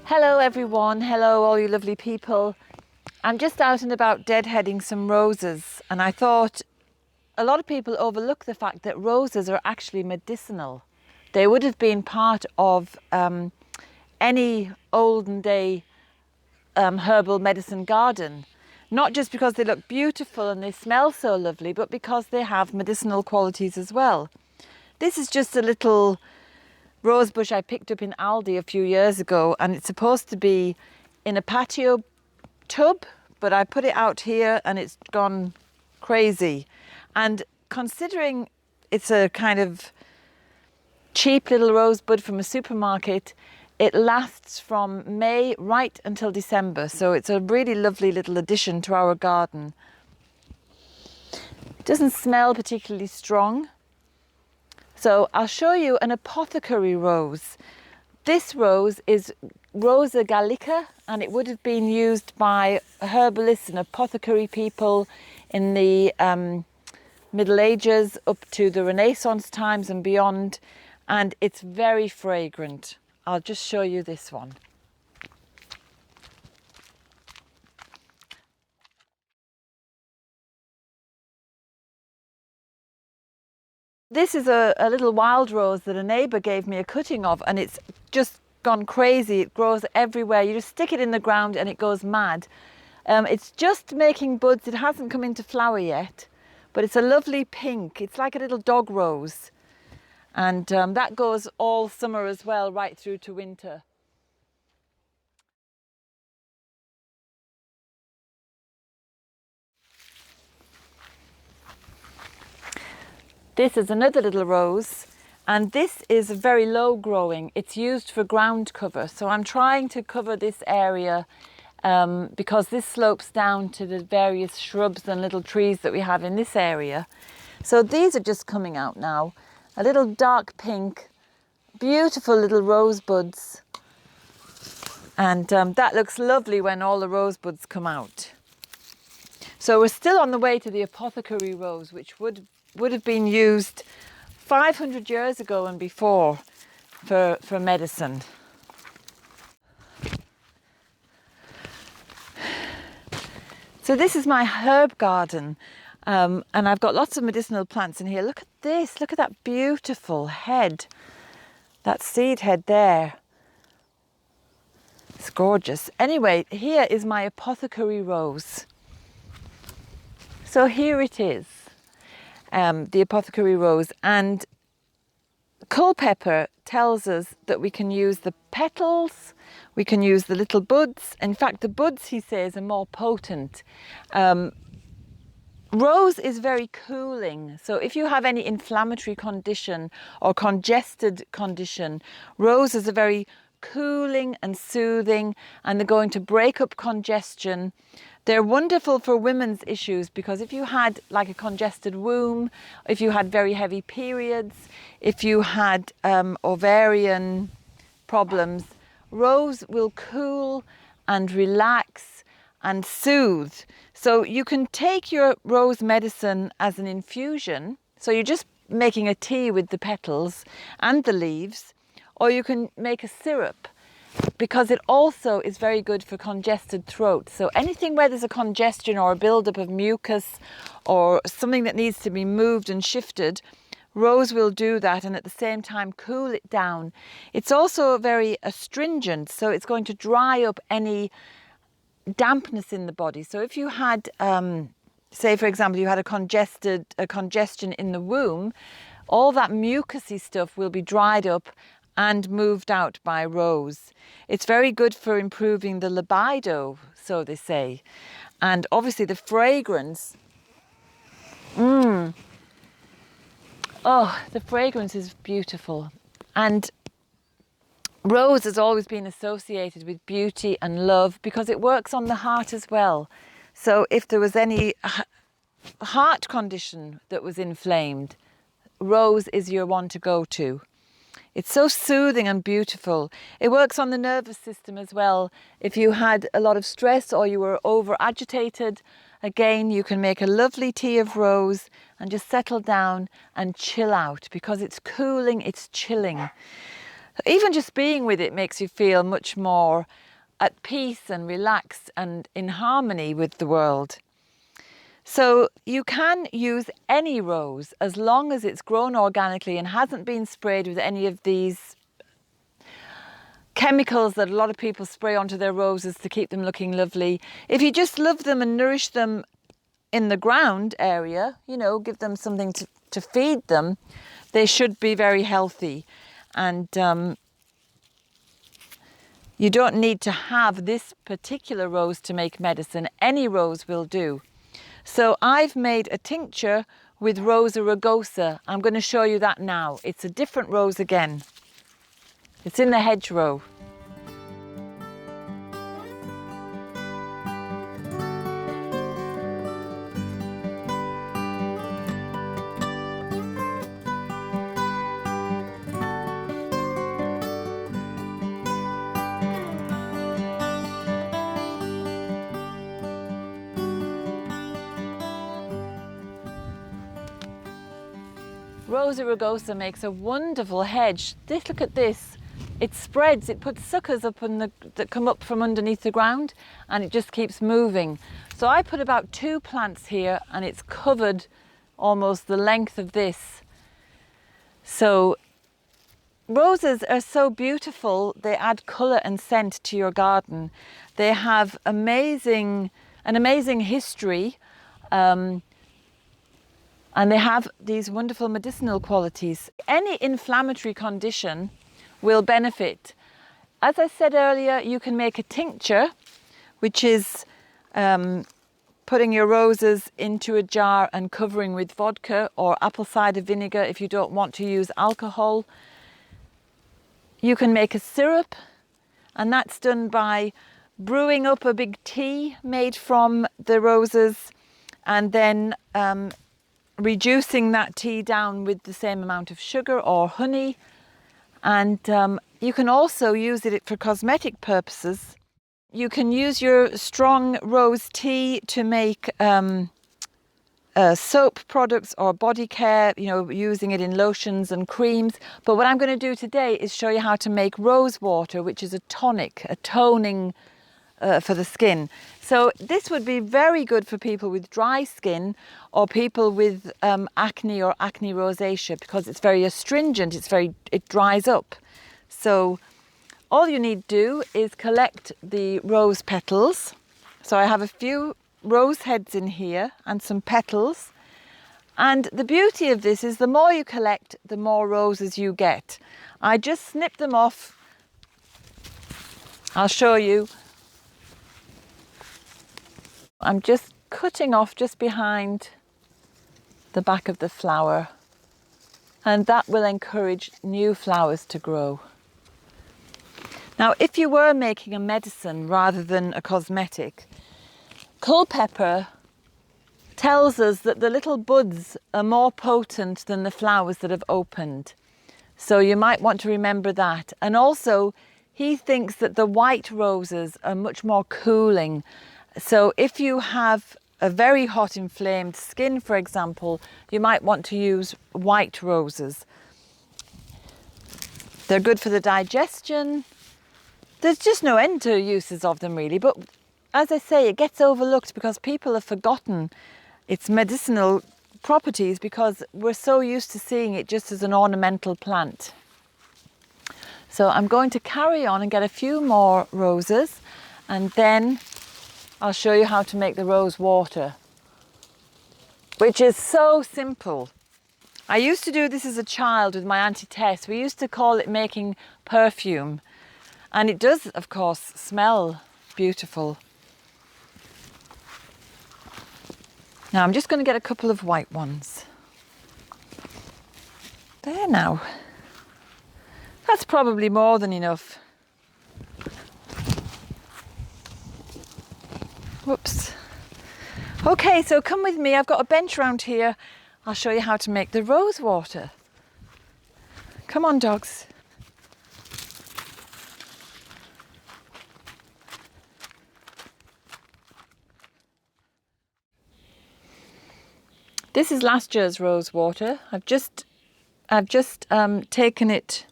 Hello everyone, hello all you lovely people. I'm just out and about deadheading some roses, and I thought a lot of people overlook the fact that roses are actually medicinal. They would have been part of any olden day herbal medicine garden, not just because they look beautiful and they smell so lovely, but because they have medicinal qualities as well. This is just a little rose bush I picked up in Aldi a few years ago, and it's supposed to be in a patio tub, but I put it out here and it's gone crazy. And considering it's a kind of cheap little rosebud from a supermarket, it lasts from May right until December, so it's a really lovely little addition to our garden. It doesn't smell particularly strong. So I'll show you an apothecary rose. This rose is Rosa gallica, and it would have been used by herbalists and apothecary people in the Middle Ages up to the Renaissance times and beyond, and it's very fragrant. I'll just show you this one. This is a little wild rose that a neighbour gave me a cutting of, and it's just gone crazy. It grows everywhere. You just stick it in the ground and it goes mad. It's just making buds. It hasn't come into flower yet, but it's a lovely pink. It's like a little dog rose, and that goes all summer as well, right through to winter. This is another little rose, and this is very low growing. It's used for ground cover, so I'm trying to cover this area because this slopes down to the various shrubs and little trees that we have in this area. So these are just coming out now. A little dark pink, beautiful little rosebuds, and that looks lovely when all the rosebuds come out. So we're still on the way to the apothecary rose, which would have been used 500 years ago and before for medicine. So this is my herb garden, and I've got lots of medicinal plants in here. Look at this, look at that beautiful head, that seed head there. It's gorgeous. Anyway, here is my apothecary rose. So here it is. The apothecary rose, and Culpeper tells us that we can use the petals, we can use the little buds. In fact, the buds, he says, are more potent. Rose is very cooling, so if you have any inflammatory condition or congested condition, rose is a very cooling and soothing, and they're going to break up congestion. They're wonderful for women's issues, because if you had like a congested womb, if you had very heavy periods, if you had ovarian problems, rose will cool and relax and soothe. So you can take your rose medicine as an infusion, so you're just making a tea with the petals and the leaves, or you can make a syrup, because it also is very good for congested throat. So anything where there's a congestion or a buildup of mucus or something that needs to be moved and shifted, rose will do that, and at the same time cool it down. It's also very astringent, so it's going to dry up any dampness in the body. So if you had, say for example, you had a congestion in the womb, all that mucousy stuff will be dried up and moved out by rose. It's very good for improving the libido, so they say. And obviously the fragrance, the fragrance is beautiful. And rose has always been associated with beauty and love, because it works on the heart as well. So if there was any heart condition that was inflamed, rose is your one to go to. It's so soothing and beautiful. It works on the nervous system as well. If you had a lot of stress or you were over agitated, again, you can make a lovely tea of rose and just settle down and chill out, because it's cooling, it's chilling. Even just being with it makes you feel much more at peace and relaxed and in harmony with the world. So you can use any rose as long as it's grown organically and hasn't been sprayed with any of these chemicals that a lot of people spray onto their roses to keep them looking lovely. If you just love them and nourish them in the ground area, you know, give them something to feed them, they should be very healthy. And you don't need to have this particular rose to make medicine. Any rose will do. So I've made a tincture with Rosa rugosa. I'm going to show you that now. It's a different rose again. It's in the hedgerow. Rosa rugosa makes a wonderful hedge. Look at this. It spreads, it puts suckers up that come up from underneath the ground, and it just keeps moving. So I put about 2 plants here, and it's covered almost the length of this. So roses are so beautiful, they add colour and scent to your garden. They have an amazing history, and they have these wonderful medicinal qualities. Any inflammatory condition will benefit. As I said earlier, you can make a tincture, which is putting your roses into a jar and covering with vodka or apple cider vinegar if you don't want to use alcohol. You can make a syrup, and that's done by brewing up a big tea made from the roses and then reducing that tea down with the same amount of sugar or honey. And you can also use it for cosmetic purposes. You can use your strong rose tea to make soap products or body care, you know, using it in lotions and creams. But what I'm going to do today is show you how to make rose water, which is a tonic, a toning for the skin. So this would be very good for people with dry skin or people with acne or acne rosacea, because it's very astringent, it dries up. So all you need to do is collect the rose petals. So I have a few rose heads in here and some petals. And the beauty of this is the more you collect, the more roses you get. I just snip them off. I'll show you. I'm just cutting off just behind the back of the flower, and that will encourage new flowers to grow. Now, if you were making a medicine rather than a cosmetic, culpepper tells us that the little buds are more potent than the flowers that have opened. So you might want to remember that. And also, he thinks that the white roses are much more cooling. So if you have a very hot inflamed skin, for example, you might want to use white roses. They're good for the digestion. There's just no end to uses of them really, but as I say, it gets overlooked because people have forgotten its medicinal properties because we're so used to seeing it just as an ornamental plant. So I'm going to carry on and get a few more roses, and then I'll show you how to make the rose water, which is so simple. I used to do this as a child with my Auntie Tess. We used to call it making perfume, and it does, of course, smell beautiful. Now I'm just going to get a couple of white ones. There now. That's probably more than enough. Whoops. Okay, so come with me. I've got a bench around here. I'll show you how to make the rose water. Come on, dogs. This is last year's rose water. I've just taken it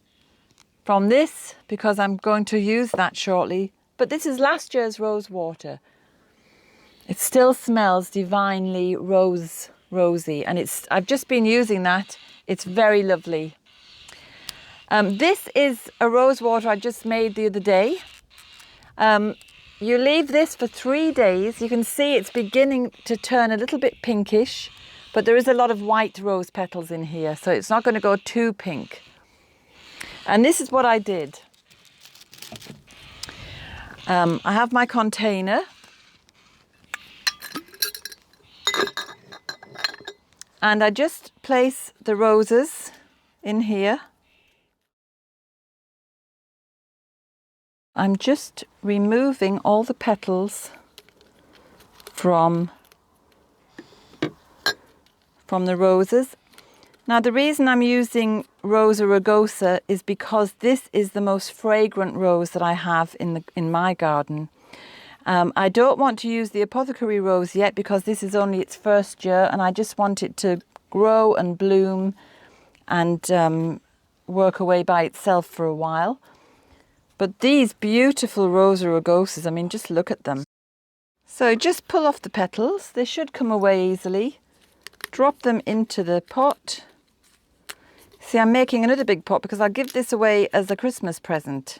from this because I'm going to use that shortly. But this is last year's rose water. It still smells divinely rosy, and I've just been using that. It's very lovely. This is a rose water I just made the other day. You leave this for 3 days. You can see it's beginning to turn a little bit pinkish, but there is a lot of white rose petals in here, so it's not going to go too pink. And this is what I did. I have my container. And I just place the roses in here. I'm just removing all the petals from the roses. Now the reason I'm using Rosa rugosa is because this is the most fragrant rose that I have in my garden. I don't want to use the Apothecary Rose yet because this is only its first year, and I just want it to grow and bloom and work away by itself for a while. But these beautiful Rosa rugosas, I mean, just look at them. So just pull off the petals. They should come away easily. Drop them into the pot. See, I'm making another big pot because I'll give this away as a Christmas present.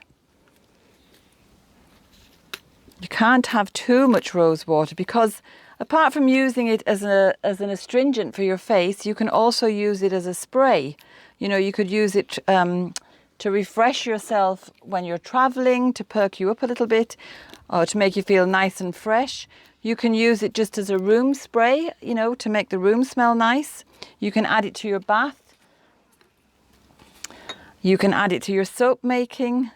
You can't have too much rose water because apart from using it as an astringent for your face, you can also use it as a spray. You know, you could use it to refresh yourself when you're traveling, to perk you up a little bit, or to make you feel nice and fresh. You can use it just as a room spray, you know, to make the room smell nice. You can add it to your bath. You can add it to your soap making.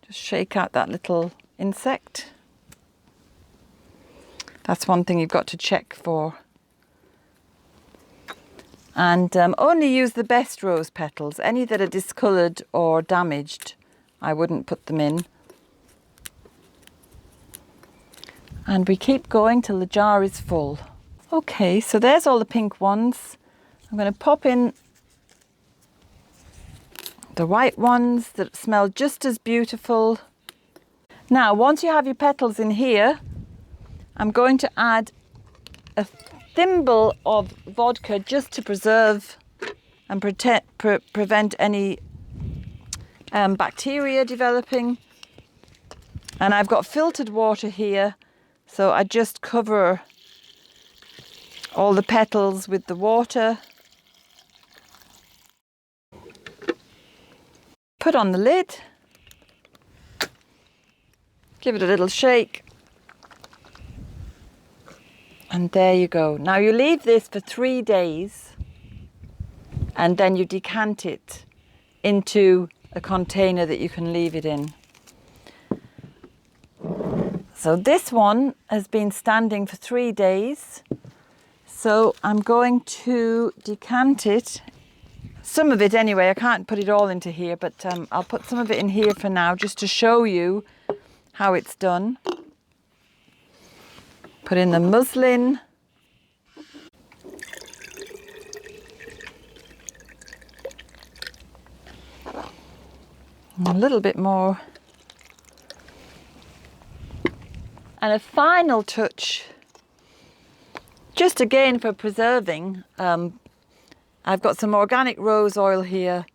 Just shake out that little insect. That's one thing you've got to check for. And only use the best rose petals. Any that are discoloured or damaged, I wouldn't put them in. And we keep going till the jar is full. Okay, so there's all the pink ones. I'm going to pop in the white ones that smell just as beautiful. Now, once you have your petals in here, I'm going to add a thimble of vodka just to preserve and prevent any bacteria developing. And I've got filtered water here, so I just cover all the petals with the water. Put on the lid. Give it a little shake. And there you go. Now you leave this for 3 days and then you decant it into a container that you can leave it in. So this one has been standing for 3 days. So I'm going to decant it. Some of it anyway, I can't put it all into here, but I'll put some of it in here for now just to show you how it's done. Put in the muslin. A little bit more. And a final touch, just again for preserving. I've got some organic rose oil here.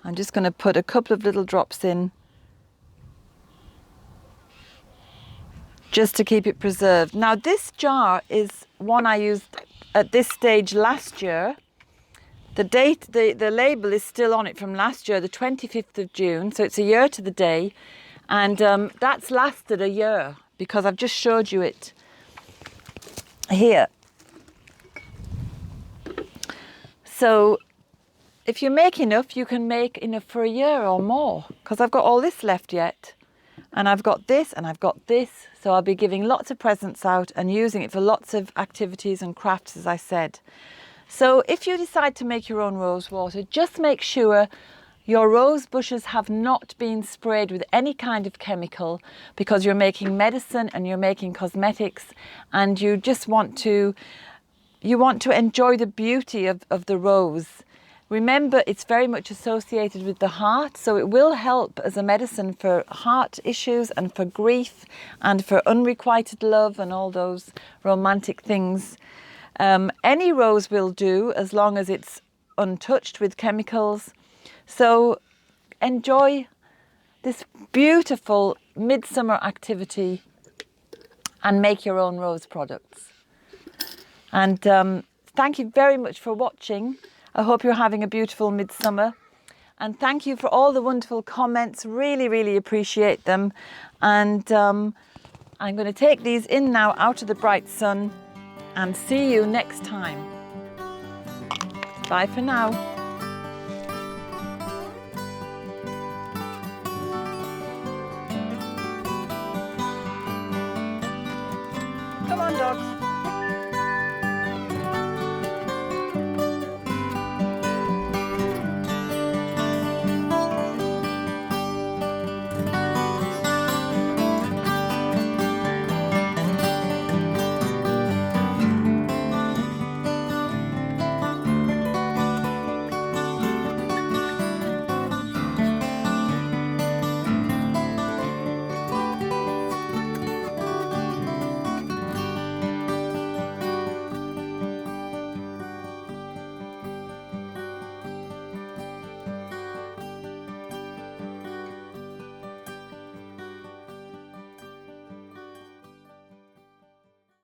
I'm just going to put a couple of little drops in, just to keep it preserved. Now this jar is one I used at this stage last year. The date, the label is still on it from last year, the 25th of June, so it's a year to the day. And that's lasted a year because I've just showed you it here. So if you make enough, you can make enough for a year or more, because I've got all this left yet. And I've got this and I've got this. So I'll be giving lots of presents out and using it for lots of activities and crafts, as I said. So if you decide to make your own rose water, just make sure your rose bushes have not been sprayed with any kind of chemical, because you're making medicine and you're making cosmetics, and you just want to enjoy the beauty of the rose Remember, it's very much associated with the heart, so it will help as a medicine for heart issues and for grief and for unrequited love and all those romantic things. Any rose will do as long as it's untouched with chemicals. So enjoy this beautiful midsummer activity and make your own rose products. And thank you very much for watching. I hope you're having a beautiful midsummer. And thank you for all the wonderful comments. Really, really appreciate them. And I'm going to take these in now out of the bright sun and see you next time. Bye for now.